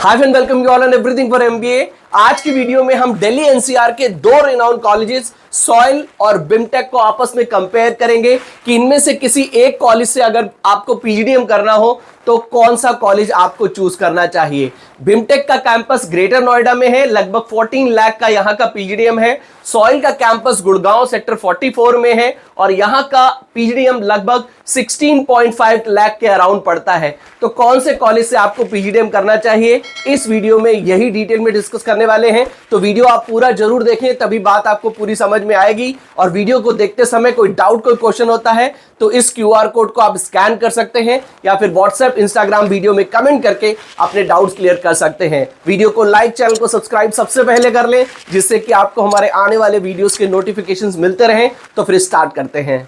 Hi and welcome you all and everything for MBA. आज की video में हम दिल्ली एनसीआर के दो रिनाउंड कॉलेजेस सॉइल और बिमटेक को आपस में कंपेयर करेंगे कि इनमें से किसी एक कॉलेज से अगर आपको पीजीडीएम करना हो तो कौन सा कॉलेज आपको चूज करना चाहिए। बिमटेक का कैंपस ग्रेटर नोएडा में है, लगभग 14 लाख का यहां का पीजीडीएम है। सॉइल का कैंपस गुड़गांव सेक्टर 44 में है और यहां का पीजीडीएम लगभग 16.5 लाख के अराउंड पड़ता है। तो कौन से कॉलेज से आपको पीजीडीएम करना चाहिए, इस वीडियो में यही डिटेल में डिस्कस करने वाले हैं। तो वीडियो आप पूरा जरूर देखें, तभी बात आपको पूरी समझ में आएगी। और वीडियो को देखते समय कोई डाउट, कोई क्वेश्चन होता है तो इस क्यूआर कोड को आप स्कैन कर सकते हैं या फिर व्हाट्सएप, इंस्टाग्राम वीडियो में कमेंट करके अपने डाउट्स क्लियर कर सकते हैं। वीडियो को लाइक, चैनल को सब्सक्राइब सबसे पहले कर लें, जिससे कि आपको हमारे आने वाले वीडियोस के नोटिफिकेशंस मिलते रहें। तो फिर स्टार्ट करते हैं।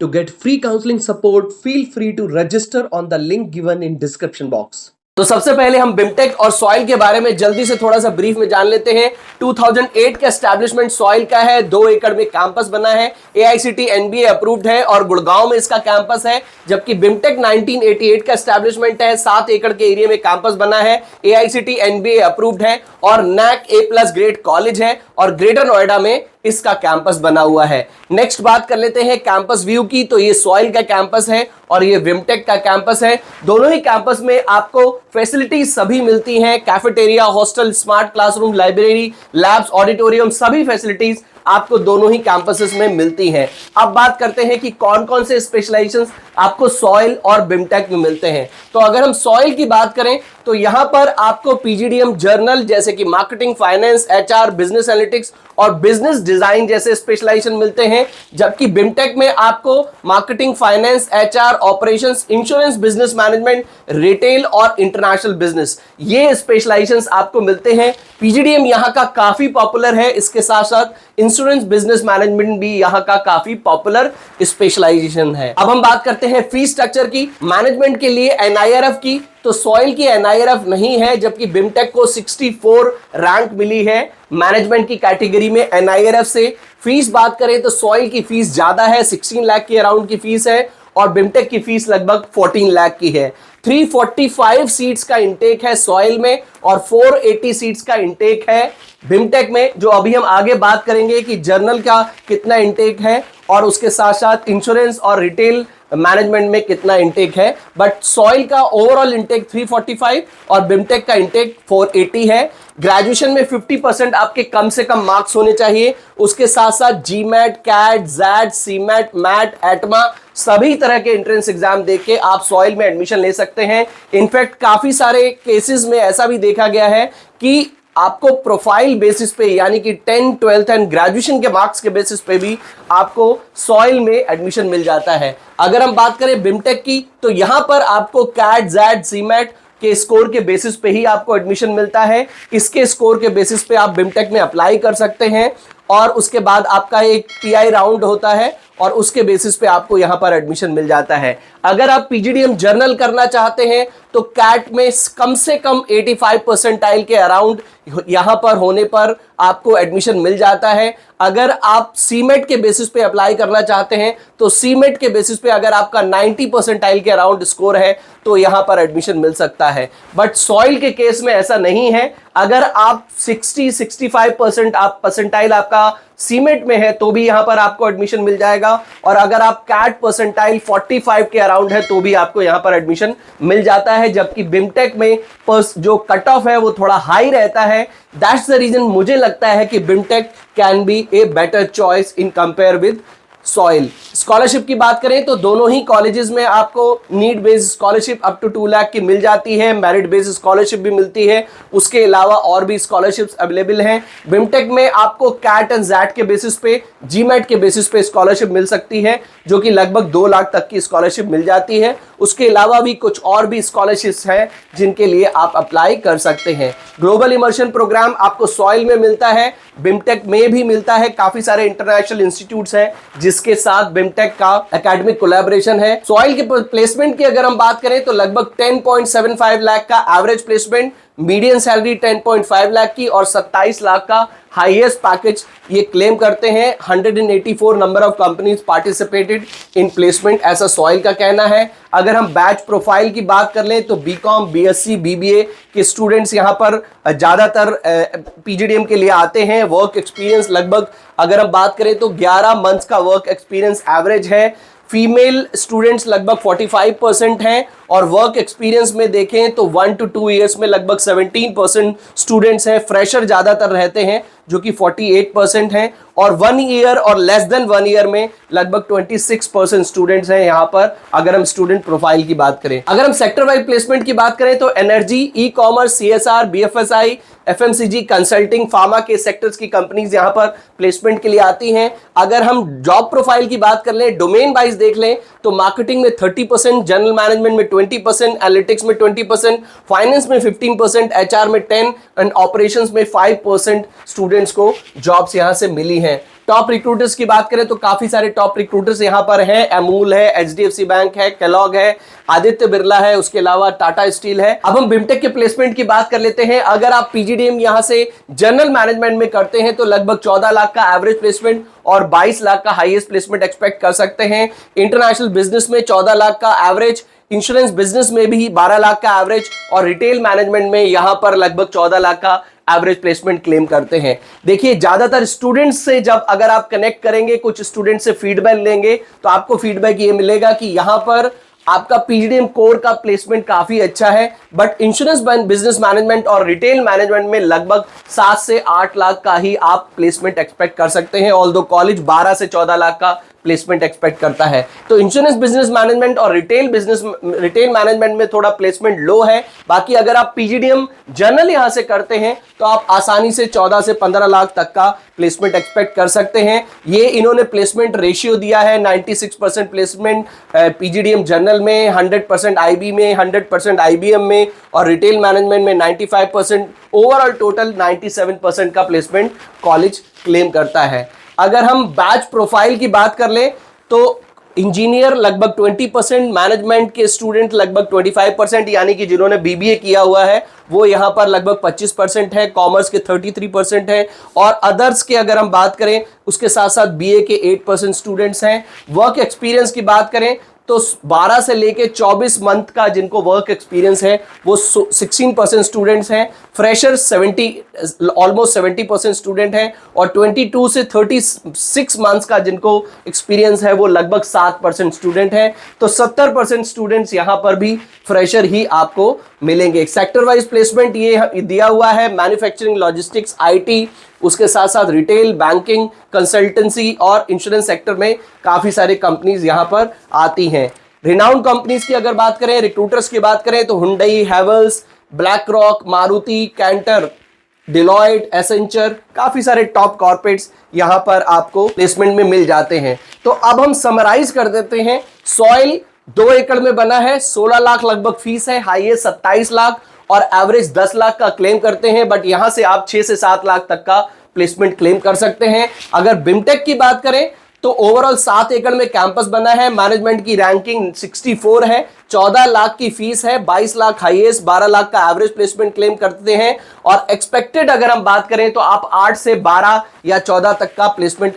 To get free counseling support, feel free to register on the link given in description box. तो सबसे पहले हम बिमटेक और सॉइल के बारे में जल्दी से थोड़ा सा ब्रीफ में जान लेते हैं। 2008 का एस्टैब्लिशमेंट सॉइल का है, 2 एकड़ में कैंपस बना है, AICTE NBA अप्रूव्ड है और गुड़गांव में इसका कैंपस है। जबकि बिमटेक 1988 का एस्टैब्लिशमेंट है, 7 एकड़ के एरिया में कैंपस बना है, AICTE NBA अप्रूव्ड है और NAC A+ ग्रेड कॉलेज है और ग्रेटर नोएडा में इसका कैंपस बना हुआ है। नेक्स्ट बात कर लेते हैं कैंपस व्यू की। तो ये सॉइल का कैंपस है और ये बिमटेक का कैंपस है। दोनों ही कैंपस में आपको फैसिलिटीज सभी मिलती हैं, cafeteria, hostel, smart classroom, library, labs, auditorium, सभी फैसिलिटीज आपको दोनों ही कैंपसेस में मिलती हैं। अब बात करते हैं कि कौन कौन से स्पेशलाइजेशंस आपको सॉइल और बिमटेक में मिलते हैं। तो अगर हम सॉइल की बात करें तो यहां पर आपको पीजीडीएम जर्नल जैसे कि marketing, finance, HR, business analytics और बिजनेस डिजाइन जैसे स्पेशलाइजेशन मिलते हैं। जबकि बिमटेक में आपको marketing, finance, HR, operations, insurance, business management, retail और इंटरनेशनल बिजनेस, ये स्पेशलाइजेशंस आपको मिलते हैं। पीजीडीएम यहां का काफी पॉपुलर है, इसके साथ साथ इंश्योरेंस, बिजनेस मैनेजमेंट भी यहां का काफी पॉपुलर स्पेशलाइजेशन है। अब हम बात करते हैं फीस स्ट्रक्चर की। मैनेजमेंट के लिए एनआईआरएफ की, तो सॉइल की एनआईआरएफ नहीं है, जबकि बिमटेक को 64 रैंक मिली है मैनेजमेंट की कैटेगरी में एनआईआरएफ से। फीस बात करें तो सॉइल की फीस ज्यादा है, 16 लाख के अराउंड की फीस है और बिमटेक की फीस लगभग 14 लाख की है। 345 सीट्स का इंटेक है सॉइल में और 480 सीट्स का इंटेक है बिमटेक में, जो अभी हम आगे बात करेंगे कि जर्नल का कितना इंटेक है और उसके साथ साथ इंश्योरेंस और रिटेल मैनेजमेंट में कितना इंटेक है। बट सॉइल का ओवरऑल इंटेक 345 और बिमटेक का इंटेक 480 है। ग्रेजुएशन में 50% आपके कम से कम मार्क्स होने चाहिए। उसके साथ साथ GMAT, CAT, XAT, CMAT, MAT, ATMA सभी तरह के एंट्रेंस एग्जाम देख के आप सॉइल में एडमिशन ले सकते हैं। इनफैक्ट काफी सारे केसेस में ऐसा भी देखा गया है कि आपको प्रोफाइल बेसिस पे, यानी कि 10th, 12th एंड ग्रेजुएशन के मार्क्स के बेसिस पे भी आपको सॉइल में एडमिशन मिल जाता है। अगर हम बात करें बिमटेक की तो यहां पर आपको कैट, जैट, सीमैट के स्कोर के बेसिस पे ही आपको एडमिशन मिलता है। इसके स्कोर के बेसिस पे आप बिमटेक में अप्लाई कर सकते हैं और उसके बाद आपका एक पीआई राउंड होता है और उसके बेसिस पे आपको यहां पर एडमिशन मिल जाता है। अगर आप पीजीडीएम जर्नल करना चाहते हैं तो कैट में कम से कम 85 परसेंटाइल के अराउंड यहां पर होने पर आपको एडमिशन मिल जाता है। अगर आप सीमेट के बेसिस पे अप्लाई करना चाहते हैं तो सीमेट के बेसिस पे अगर आपका 90 परसेंटाइल के अराउंड स्कोर है तो यहां पर एडमिशन मिल सकता है। बट सॉइल के केस में ऐसा नहीं है। अगर आप 60-65% आप परसेंटाइल आपका सीमेट में है तो भी यहां पर आपको एडमिशन मिल जाएगा और अगर आप कैट परसेंटाइल 45 के अराउंड है तो भी आपको यहां पर एडमिशन मिल जाता है। जबकि बिमटेक में जो कट ऑफ है वो थोड़ा हाई रहता है। दैट्स द रीजन मुझे लगता है कि Bimtech can be a better choice in compare with SOIL. Scholarship की बात करें तो दोनों ही कॉलेजेस में आपको need based scholarship up to 2 lakh की मिल जाती है, मेरिट बेस्ड स्कॉलरशिप भी मिलती है। उसके अलावा और भी स्कॉलरशिप्स अवेलेबल हैं। बिमटेक में आपको कैट एंड जैट के बेसिस पे, जीमैट के बेसिस पे स्कॉलरशिप मिल सकती है, जो कि लगभग 2 लाख तक की स्कॉलरशिप मिल जाती है। उसके अलावा भी कुछ और भी स्कॉलरशिप्स हैं जिनके लिए आप अप्लाई कर सकते हैं। ग्लोबल इमर्शन प्रोग्राम आपको सॉइल में मिलता है, बिमटेक में भी मिलता है। काफी सारे इंटरनेशनल इंस्टीट्यूट्स हैं जिसके साथ बिमटेक का एकेडमिक कोलैबोरेशन है। सॉइल के प्लेसमेंट की अगर हम बात करें तो लगभग 10.75 लाख का average placement median salary 10.5 lakh की और 27 लाख का हाईएस्ट पैकेज ये क्लेम करते हैं। 184 number of companies participated in placement, ऐसा सॉइल का कहना है। अगर हम बैच प्रोफाइल की बात कर लें तो बीकॉम, बीएससी, बीबीए के स्टूडेंट्स यहां पर ज्यादातर पीजीडीएम के लिए आते हैं। वर्क एक्सपीरियंस लगभग अगर हम बात करें तो 11 मंथ्स का वर्क एक्सपीरियंस एवरेज है। फीमेल स्टूडेंट्स लगभग 45% हैं और वर्क एक्सपीरियंस में देखें तो 1 to 2 ईयर्स में लगभग 17% स्टूडेंट्स हैं। फ्रेशर ज्यादातर रहते हैं जो कि 48% हैं और 1 ईयर और लेस देन 1 ईयर में लगभग 26% स्टूडेंट्स हैं यहाँ पर, अगर हम स्टूडेंट प्रोफाइल की बात करें। अगर हम सेक्टर वाइज प्लेसमेंट की बात करें तो energy, e commerce, CSR, BFSI, FMCG, consulting, pharma के सेक्टर्स की कंपनीज यहां पर प्लेसमेंट के लिए आती हैं। अगर हम जॉब प्रोफाइल की बात कर लें, डोमेन वाइज देख लें तो मार्केटिंग में 30%, जनरल मैनेजमेंट में 20%, एनालिटिक्स में 20%, फाइनेंस में 15%, एचआर में 10% एंड ऑपरेशंस में 5% स्टूडेंट्स को जॉब्स यहां से मिली हैं। टॉप रिक्रूटर्स की बात करें तो काफी सारे टॉप रिक्रूटर्स यहां पर हैं। अमूल है, एचडीएफसी बैंक है, केलॉग है, आदित्य बिरला है, उसके अलावा टाटा स्टील है। अब हम बिमटेक के प्लेसमेंट की बात कर लेते हैं। अगर आप पीजीडीएम यहां से जनरल मैनेजमेंट में करते हैं तो लगभग 14 लाख का एवरेज प्लेसमेंट और 22 लाख का हाईएस्ट प्लेसमेंट एक्सपेक्ट कर सकते हैं। इंटरनेशनल बिजनेस में 14 लाख का एवरेज, इंश्योरेंस बिजनेस में भी 12 लाख का एवरेज और रिटेल मैनेजमेंट में यहां पर लगभग 14 लाख का एवरेज प्लेसमेंट क्लेम करते हैं। देखिए, ज्यादातर स्टूडेंट्स से जब अगर आप कनेक्ट करेंगे, कुछ स्टूडेंट से फीडबैक लेंगे तो आपको फीडबैक ये मिलेगा कि यहां पर आपका पीजीडीएम कोर का प्लेसमेंट काफी अच्छा है, बट इंश्योरेंस बिजनेस मैनेजमेंट और रिटेल मैनेजमेंट में लगभग 7 से 8 लाख का ही आप प्लेसमेंट एक्सपेक्ट कर सकते हैं, ऑल्दो कॉलेज 12 से 14 लाख का प्लेसमेंट एक्सपेक्ट करता है। तो इंश्योरेंस बिजनेस मैनेजमेंट और रिटेल मैनेजमेंट में थोड़ा प्लेसमेंट लो है। बाकी अगर आप पीजीडीएम जनरल यहां से करते हैं तो आप आसानी से 14 से 15 लाख तक का प्लेसमेंट एक्सपेक्ट कर सकते हैं। ये इन्होंने प्लेसमेंट रेशियो दिया है, 96% प्लेसमेंट पीजीडीएम जनरल में, 100% आईबी में, 100% आईबीएम में और रिटेल मैनेजमेंट में 95%। ओवरऑल टोटल 97% का प्लेसमेंट कॉलेज क्लेम करता है। अगर हम बैच प्रोफाइल की बात कर लें तो इंजीनियर लगभग 20%, मैनेजमेंट के स्टूडेंट लगभग 25%, यानी कि जिन्होंने बीबीए किया हुआ है वो यहां पर लगभग 25% है, कॉमर्स के 33% है और अदर्स के अगर हम बात करें उसके साथ साथ बीए के 8% स्टूडेंट्स हैं। वर्क एक्सपीरियंस की बात करें तो 12 से लेके 24 मंथ का जिनको वर्क एक्सपीरियंस है वो 16% स्टूडेंट्स हैं। फ्रेशर्स ऑलमोस्ट 70% स्टूडेंट हैं और 22 से 36 मंथ्स का जिनको एक्सपीरियंस है वो लगभग 7% स्टूडेंट हैं। तो 70% स्टूडेंट्स यहां पर भी फ्रेशर ही आपको मिलेंगे। सेक्टर वाइज प्लेसमेंट ये दिया हुआ है, मैन्युफैक्चरिंग, लॉजिस्टिक्स, आईटी, उसके साथ साथ रिटेल, बैंकिंग, कंसल्टेंसी और इंश्योरेंस सेक्टर में काफी सारी कंपनीज यहां पर आती हैं। रिनाउंड कंपनीज की अगर बात करें, रिक्रूटर्स की बात करें तो Hyundai, Havells, BlackRock, Maruti, Cantor, Deloitte, Accenture, काफी सारे टॉप कॉर्पोरेट्स यहां पर आपको प्लेसमेंट में मिल जाते हैं। तो अब हम समराइज कर देते हैं। सॉइल 2 एकड़ में बना है, 16 लाख लगभग फीस है, हाईएस्ट 27 लाख और एवरेज 10 लाख का क्लेम करते हैं, बट यहां से आप 6 से 7 लाख तक का प्लेसमेंट क्लेम कर सकते हैं। अगर बिमटेक की बात करें तो ओवरऑल 7 एकड़ में कैंपस बना है, मैनेजमेंट की रैंकिंग 64 है, 14 लाख की फीस है, 22 लाख हाईएस्ट, 12 लाख का एवरेज प्लेसमेंट क्लेम करते हैं और एक्सपेक्टेड अगर हम बात करें तो आप 8 से 12 या 14 तक का प्लेसमेंट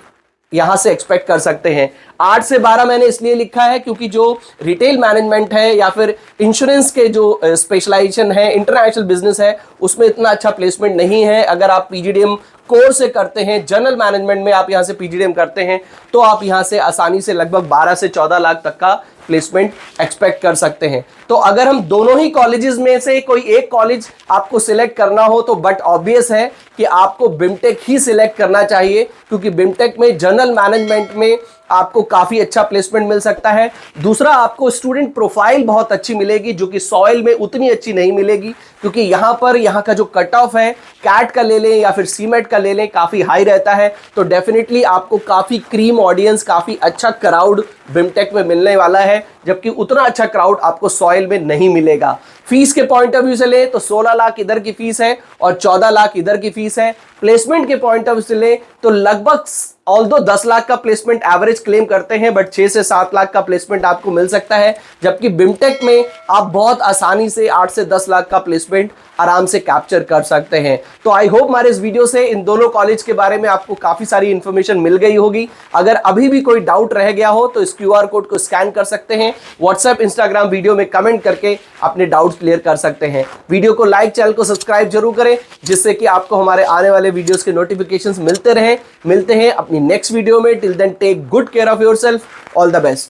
यहां से एक्सपेक्ट कर सकते हैं। 8 से 12 मैंने इसलिए लिखा है क्योंकि जो रिटेल मैनेजमेंट है या फिर इंश्योरेंस के जो स्पेशलाइजेशन है, इंटरनेशनल बिजनेस है, उसमें इतना अच्छा प्लेसमेंट नहीं है। अगर आप पीजीडीएम कोर से करते हैं, जनरल मैनेजमेंट में आप यहां से पीजीडीएम करते हैं तो आप यहां से आसानी से लगभग 12 से 14 लाख तक का प्लेसमेंट एक्सपेक्ट कर सकते हैं। तो अगर हम दोनों ही कॉलेजेस में से कोई एक कॉलेज आपको सिलेक्ट करना हो तो बट ऑब्वियस है कि आपको बिमटेक ही सिलेक्ट करना चाहिए, क्योंकि बिमटेक में जनरल मैनेजमेंट में आपको काफी अच्छा प्लेसमेंट मिल सकता है। दूसरा, आपको स्टूडेंट प्रोफाइल बहुत अच्छी मिलेगी जो कि सॉइल में उतनी अच्छी नहीं मिलेगी, क्योंकि यहाँ का जो कट ऑफ है, कैट का ले लें या फिर सीमेट का ले लें, काफी हाई रहता है। तो डेफिनेटली आपको काफी क्रीम ऑडियंस, काफी अच्छा क्राउड बिमटेक में मिलने वाला है, जबकि उतना अच्छा क्राउड आपको सॉइल में नहीं मिलेगा। फीस के पॉइंट ऑफ व्यू से ले तो 16 लाख इधर की फीस है और 14 लाख इधर की फीस है। प्लेसमेंट के पॉइंट ऑफ व्यू से लें तो लगभग ऑल्दो 10 लाख का प्लेसमेंट एवरेज क्लेम करते हैं, बट 6 से 7 लाख का प्लेसमेंट आपको मिल सकता है, जबकि बिमटेक में आप बहुत आसानी से 8 से 10 लाख का प्लेसमेंट आराम से कैप्चर कर सकते हैं। तो आई होप हमारे इस वीडियो से इन दोनों कॉलेज के बारे में आपको काफी सारी इंफॉर्मेशन मिल गई होगी। अगर अभी भी कोई डाउट रह गया हो तो इस QR कोड को स्कैन कर सकते हैं, व्हाट्सएप, इंस्टाग्राम वीडियो में कमेंट करके अपने डाउट्स क्लियर कर सकते हैं। वीडियो को लाइक, चैनल को सब्सक्राइब जरूर करें, जिससे कि आपको हमारे आने वाले वीडियोस के नोटिफिकेशंस मिलते हैं अपनी नेक्स्ट वीडियो में। Till then take good care of yourself, all the best.